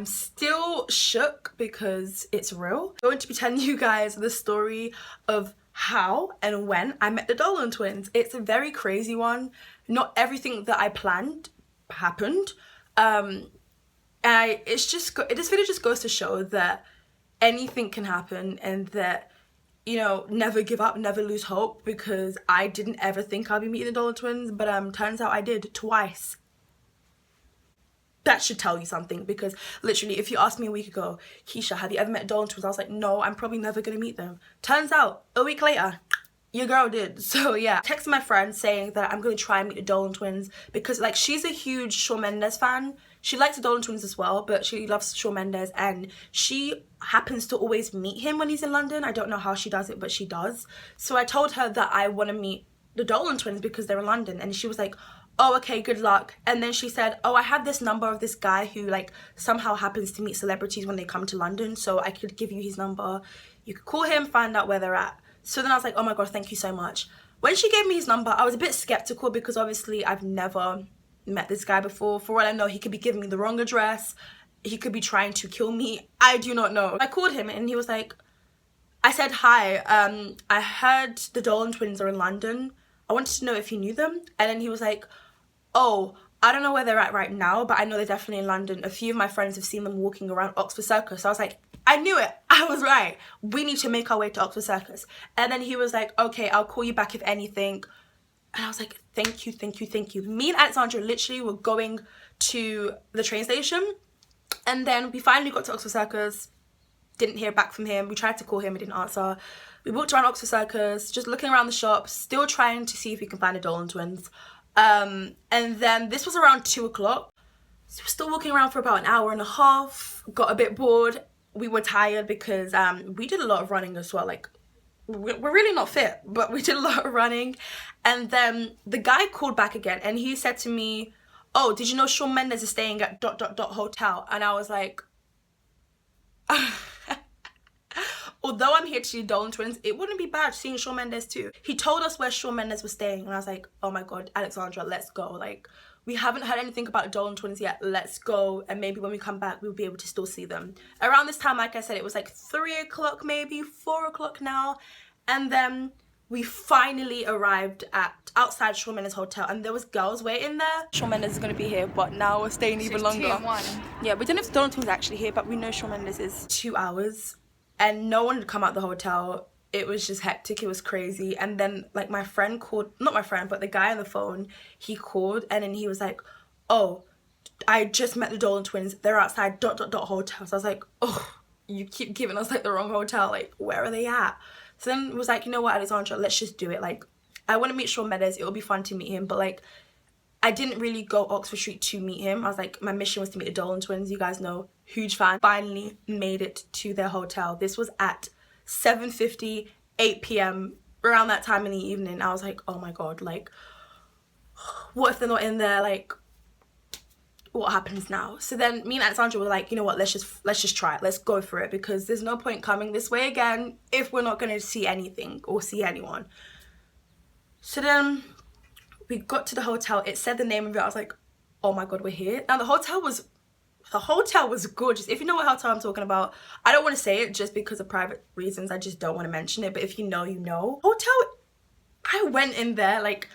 I'm still shook because it's real. I'm going to be telling you guys the story of how and when I met the Dolan twins. It's a very crazy one. Not everything that I planned happened. This video just goes to show that anything can happen, and that, you know, never give up, never lose hope, because I didn't ever think I'd be meeting the Dolan twins, but turns out I did twice. That should tell you something, because literally if you asked me a week ago, Keisha, have you ever met Dolan twins? I was like, no, I'm probably never gonna meet them. Turns out a week later, your girl did. So yeah, I texted my friend saying that I'm gonna try and meet the Dolan twins, because like she's a huge Shawn Mendes fan. She likes the Dolan twins as well, but she loves Shawn Mendes, and she happens to always meet him when he's in London. I don't know how she does it, but she does. So I told her that I want to meet the Dolan twins because they're in London, and she was like, oh, okay, good luck. And then she said, oh, I have this number of this guy who like somehow happens to meet celebrities when they come to London, so I could give you his number. You could call him, find out where they're at. So then I was like, oh my god, thank you so much. When she gave me his number, I was a bit skeptical, because obviously I've never met this guy before. For all I know, he could be giving me the wrong address. He could be trying to kill me. I do not know. I called him and he was like, I said, hi, I heard the Dolan twins are in London. I wanted to know if you knew them. And then he was like, oh, I don't know where they're at right now, but I know they're definitely in London. A few of my friends have seen them walking around Oxford Circus. So I was like, I knew it. I was right. We need to make our way to Oxford Circus. And then he was like, okay, I'll call you back if anything. And I was like, thank you, thank you, thank you. Me and Alexandra literally were going to the train station. And then we finally got to Oxford Circus. Didn't hear back from him. We tried to call him, he didn't answer. We walked around Oxford Circus, just looking around the shops, still trying to see if we can find the Dolan twins. And then this was around 2 o'clock. So we're still walking around for about an hour and a half. Got a bit bored. We were tired because we did a lot of running as well. Like, we're really not fit, but we did a lot of running. And then the guy called back again, and he said to me, oh, did you know Shawn Mendes is staying at ... hotel? And I was like, although I'm here to see Dolan twins, it wouldn't be bad seeing Shawn Mendes too. He told us where Shawn Mendes was staying, and I was like, oh my god, Alexandra, let's go. Like, we haven't heard anything about the Dolan twins yet. Let's go, and maybe when we come back, we'll be able to still see them. Around this time, like I said, it was like 3 o'clock, maybe 4 o'clock now. And then we finally arrived at outside Shawn Mendes hotel, and there was girls waiting there. Shawn Mendes is going to be here, but now we're staying even longer. Yeah, we don't know if the Dolan twins are actually here, but we know Shawn Mendes is 2 hours. And no one had come out the hotel. It was just hectic. It was crazy. And then like my friend called, not my friend, but the guy on the phone, he called, and then he was like, oh, I just met the Dolan twins. They're outside ... hotel. So I was like, oh, you keep giving us like the wrong hotel. Like, where are they at? So then it was like, you know what, Alexandra, let's just do it. Like, I want to meet Shawn Mendes. It will be fun to meet him. But like, I didn't really go Oxford Street to meet him. I was like, my mission was to meet the Dolan twins. You guys know, huge fan. Finally made it to their hotel. This was at 7:50, 8 p.m. around that time in the evening. I was like, oh my god, like, what if they're not in there? Like, what happens now? So then me and Alexandra were like, you know what, let's just try it. Let's go for it, because there's no point coming this way again if we're not going to see anything or see anyone. So then we got to the hotel. It said the name of it. I was like, oh my god, we're here. Now the hotel was gorgeous. If you know what hotel I'm talking about, I don't want to say it just because of private reasons. I just don't want to mention it. But if you know, you know. Hotel, I went in there, like,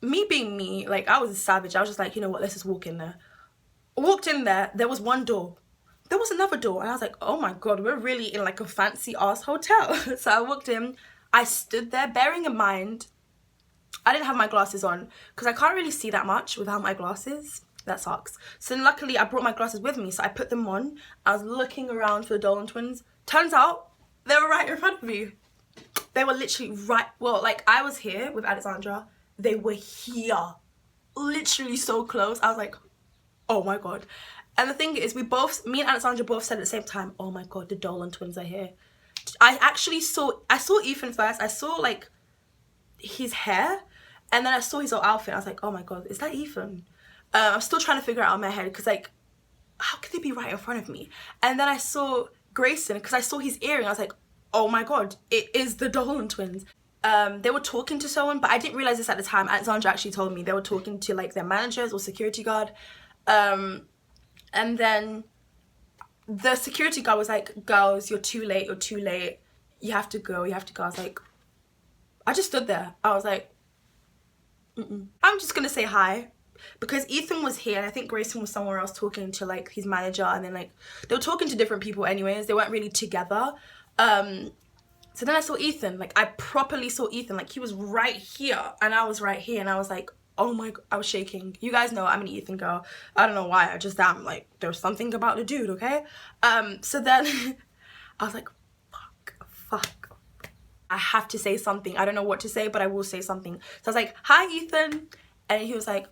me being me, like, I was a savage. I was just like, you know what, let's just walk in there. Walked in there, there was one door. There was another door, and I was like, oh my god, we're really in like a fancy ass hotel. So I walked in, I stood there, bearing in mind, I didn't have my glasses on, because I can't really see that much without my glasses. That sucks. So then luckily I brought my glasses with me, so I put them on. I was looking around for the Dolan twins. Turns out they were right in front of me. They were literally right, well, like, I was here with Alexandra, they were here, literally so close. I was like, oh my god. And the thing is, me and Alexandra both said at the same time, oh my god, the Dolan twins are here. I saw Ethan first. I saw like his hair, and then I saw his whole outfit. I was like, oh my god, is that Ethan? I'm still trying to figure it out in my head, because like, how could they be right in front of me? And then I saw Grayson, because I saw his earring. I was like, oh my god, it is the Dolan twins. They were talking to someone, but I didn't realize this at the time. Alexandra actually told me they were talking to like their managers or security guard. And then the security guard was like, girls, you're too late, you have to go. I was like, I just stood there. I was like, I'm just gonna say hi, because Ethan was here and I think Grayson was somewhere else talking to like his manager, and then like they were talking to different people anyways, they weren't really together. So then I saw Ethan, like I properly saw Ethan, like he was right here and I was right here, and I was like, oh my god, I was shaking. You guys know I'm an Ethan girl. I don't know why, I just am. Like there was something about the dude, okay? So then I was like, fuck. I have to say something. I don't know what to say, but I will say something. So I was like, hi Ethan. And he was like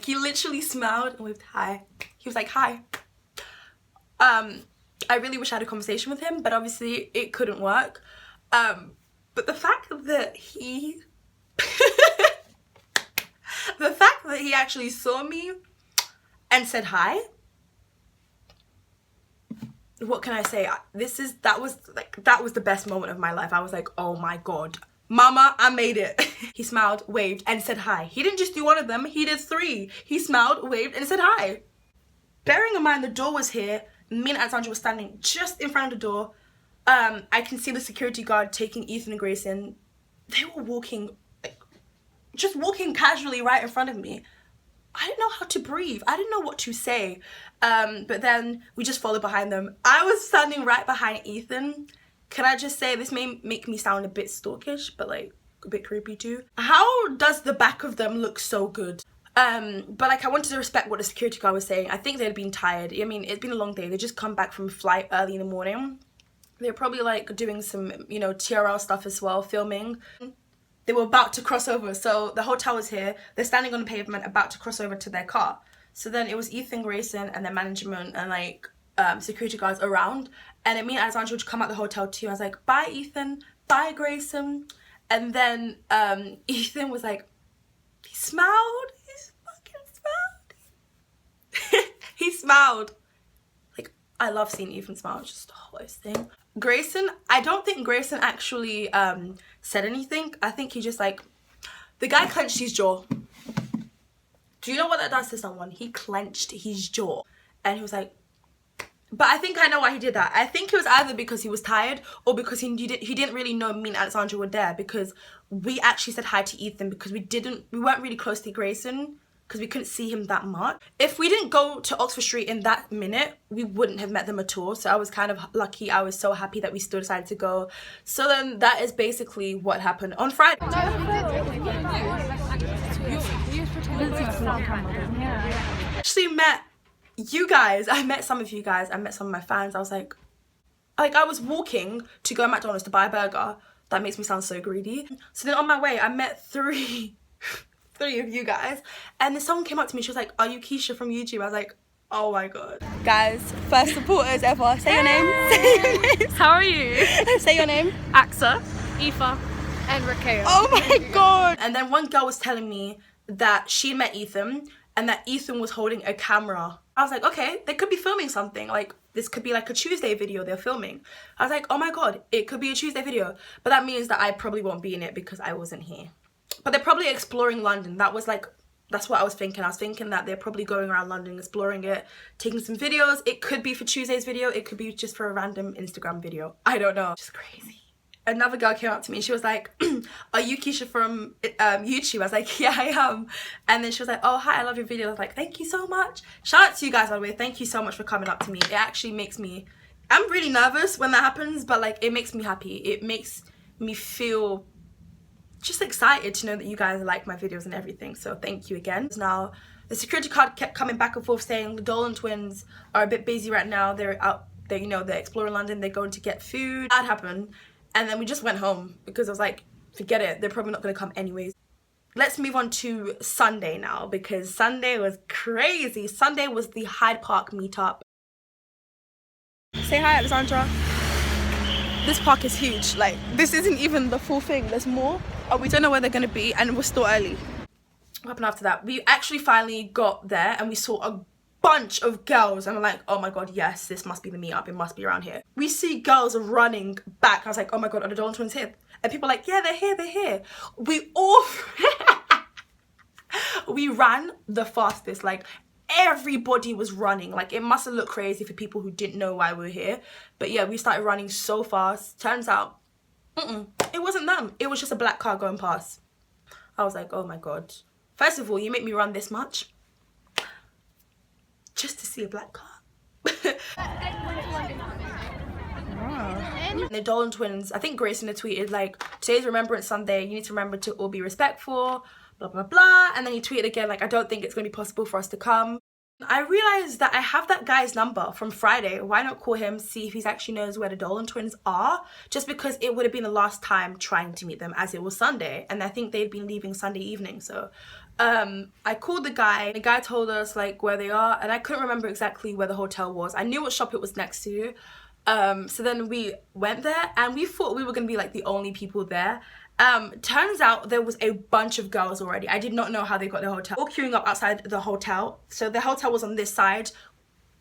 he literally smiled and waved hi. He was like, hi. I really wish I had a conversation with him, but obviously it couldn't work. But the fact that he the fact that he actually saw me and said hi, what can I say? That was the best moment of my life. I was like, oh my god, mama, I made it. He smiled, waved, and said hi. He didn't just do one of them, he did 3. He smiled, waved, and said hi. Bearing in mind the door was here, me and Alexandra were standing just in front of the door. I can see the security guard taking Ethan and Grayson. They were walking, like, just walking casually right in front of me. I didn't know how to breathe. I didn't know what to say. But then we just followed behind them. I was standing right behind Ethan. Can I just say, this may make me sound a bit stalkish, but like a bit creepy too. How does the back of them look so good? But like I wanted to respect what the security guard was saying. I think they'd been tired. I mean, it's been a long day. They just come back from a flight early in the morning. They're probably like doing some, you know, TRL stuff as well, filming. They were about to cross over. So the hotel was here. They're standing on the pavement about to cross over to their car. So then it was Ethan, Grayson, and their management and like security guards around. And then me and Alexandra would come out the hotel too. I was like, bye Ethan, bye Grayson. And then Ethan was like, he smiled. He smiled. Like, I love seeing Ethan smile. It's just the hottest thing. Grayson, I don't think Grayson actually said anything. I think he just like, the guy clenched his jaw. Do you know what that does to someone? He clenched his jaw. And he was like, but I think I know why he did that. I think it was either because he was tired or because he didn't really know me and Alexandra were there, because we actually said hi to Ethan because we weren't really close to Grayson, because we couldn't see him that much. If we didn't go to Oxford Street in that minute, we wouldn't have met them at all. So I was kind of lucky. I was so happy that we still decided to go. So then that is basically what happened on Friday. Actually met you guys. I met some of you guys. I met some of my fans. I was like I was walking to go to McDonald's to buy a burger. That makes me sound so greedy. So then on my way, I met three of you guys, and then someone came up to me. She was like, are you Keisha from YouTube? I was like, oh my god. Guys, first supporters ever. Say your name. Say your name. How are you? Say your name. Axa, Aoife, and Rakea. Oh my god. And then one girl was telling me that she met Ethan and that Ethan was holding a camera. I was like, okay, they could be filming something. Like, this could be like a Tuesday video they're filming. I was like, oh my god, it could be a Tuesday video. But that means that I probably won't be in it because I wasn't here. But they're probably exploring London. That's what I was thinking. I was thinking that they're probably going around London, exploring it, taking some videos. It could be for Tuesday's video. It could be just for a random Instagram video. I don't know. Just crazy. Another girl came up to me. She was like, are you Keisha from YouTube? I was like, yeah, I am. And then she was like, oh, hi, I love your video. I was like, thank you so much. Shout out to you guys, by the way. Thank you so much for coming up to me. It actually makes me, I'm really nervous when that happens, but like, it makes me happy. It makes me feel just excited to know that you guys like my videos and everything. So thank you again. Now, the security guard kept coming back and forth saying the Dolan twins are a bit busy right now. They're out, they're exploring London. They're going to get food. That happened. And then we just went home because I was like, forget it. They're probably not going to come anyways. Let's move on to Sunday now, because Sunday was crazy. Sunday was the Hyde Park meetup. Say hi, Alexandra. This park is huge. Like, this isn't even the full thing. There's more. Oh, we don't know where they're going to be, and we're still early. What happened after that? We actually finally got there and we saw a bunch of girls, and I'm like, oh my god, yes, this must be the meetup. It must be around here. We see girls running back. I was like, oh my god, are the Dolan twins here? And people are like, yeah, they're here. We all we ran the fastest. Like, everybody was running. Like, it must have looked crazy for people who didn't know why we were here. But yeah, we started running so fast. Turns out, it wasn't them. It was just a black car going past. I was like, oh my God. First of all, you make me run this much just to see a black car. The Dolan twins, I think Grayson had tweeted like, today's Remembrance Sunday, you need to remember to all be respectful, blah blah blah. And then he tweeted again like, I don't think it's going to be possible for us to come. I realized that I have that guy's number from Friday. Why not call him, see if he actually knows where the Dolan twins are? Just because it would have been the last time trying to meet them, as it was Sunday, and I think they'd been leaving Sunday evening. So I called the guy told us like where they are, and I couldn't remember exactly where the hotel was. I knew what shop it was next to. So then we went there, and we thought we were gonna be like the only people there. Turns out there was a bunch of girls already. I did not know how they got the hotel. We were queuing up outside the hotel. So the hotel was on this side.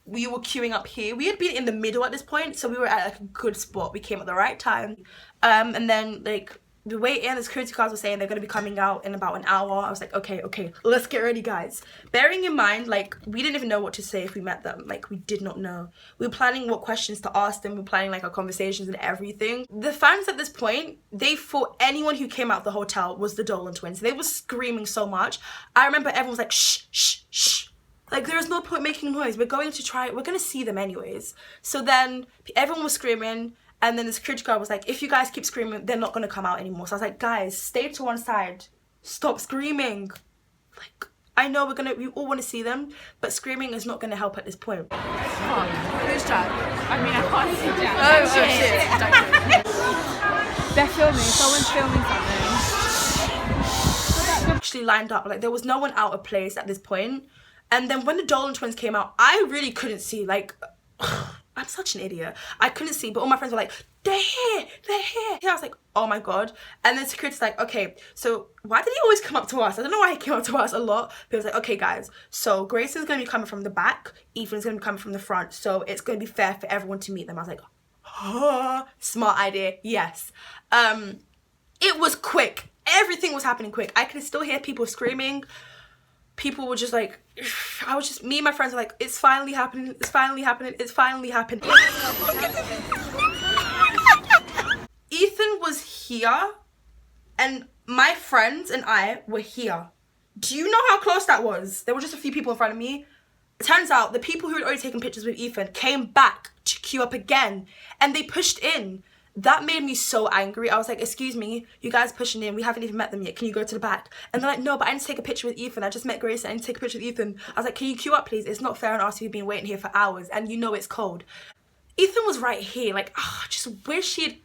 We were queuing up here. We had been in the middle at this point, so we were at like a good spot. We came at the right time. And then like the way in, the security guards were saying they're going to be coming out in about an hour. I was like, okay, let's get ready, guys. Bearing in mind, like, we didn't even know what to say if we met them. Like, we did not know. We were planning what questions to ask them. We were planning, like, our conversations and everything. The fans at this point, they thought anyone who came out of the hotel was the Dolan twins. They were screaming so much. I remember everyone was like, shh, shh, shh. Like, there is no point making noise. We're going to see them anyways. So then everyone was screaming. And then the security guard was like, if you guys keep screaming, they're not going to come out anymore. So I was like, guys, stay to one side. Stop screaming. Like, I know we all want to see them, but screaming is not going to help at this point. Oh, who's Jack? I mean, I can't see Jack. Oh, shit. They're filming. Someone's filming something. Actually lined up. Like, there was no one out of place at this point. And then when the Dolan twins came out, I really couldn't see. Like, I'm such an idiot. I couldn't see, but all my friends were like, they're here. I was like, oh my God. And then security's like, okay, so why did he always come up to us? I don't know why he came up to us a lot, but he was like, okay guys, so Grayson's gonna be coming from the back, Ethan's gonna be coming from the front, so it's gonna be fair for everyone to meet them. I was like, oh, smart idea, yes. It was quick. Everything was happening quick. I could still hear people screaming. People were just like, me and my friends were like, it's finally happening, it's finally happening, it's finally happening. Ethan was here, and my friends and I were here. Do you know how close that was? There were just a few people in front of me. It turns out the people who had already taken pictures with Ethan came back to queue up again, and they pushed in. That made me so angry. I was like, excuse me, you guys pushing in, we haven't even met them yet, can you go to the back? And they're like, no, but I need to take a picture with Ethan, I just met Grace, I need to take a picture with Ethan. I was like, can you queue up please? It's not fair on us, we've been waiting here for hours, and you know it's cold. Ethan was right here, like, I just wish he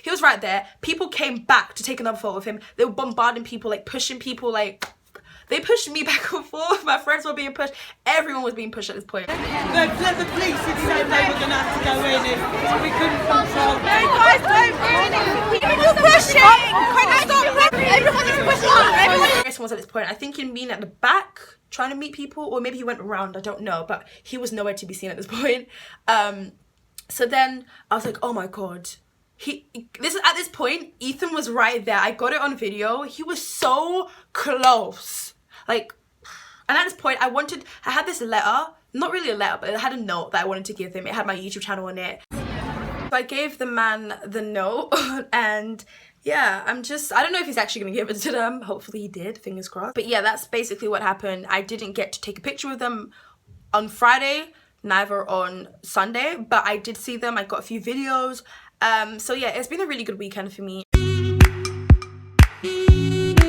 was right there. People came back to take another photo of him. They were bombarding people, like pushing people, like, they pushed me back and forth. My friends were being pushed. Everyone was being pushed at this point. They've let the police in saying they were going to have to go in if we couldn't control. No, guys, don't do anything. People pushing. Everyone is pushing. Grayson was at this point, I think he'd been at the back trying to meet people, or maybe he went around, I don't know, but he was nowhere to be seen at this point. So then I was like, oh my God. At this point, Ethan was right there. I got it on video. He was so close. Like, and at this point, I had this letter, not really a letter, but it had a note that I wanted to give him. It had my YouTube channel on it. So I gave the man the note, and yeah, I don't know if he's actually gonna give it to them. Hopefully he did, fingers crossed. But yeah, that's basically what happened. I didn't get to take a picture with them on Friday, neither on Sunday, but I did see them. I got a few videos. So yeah, it's been a really good weekend for me.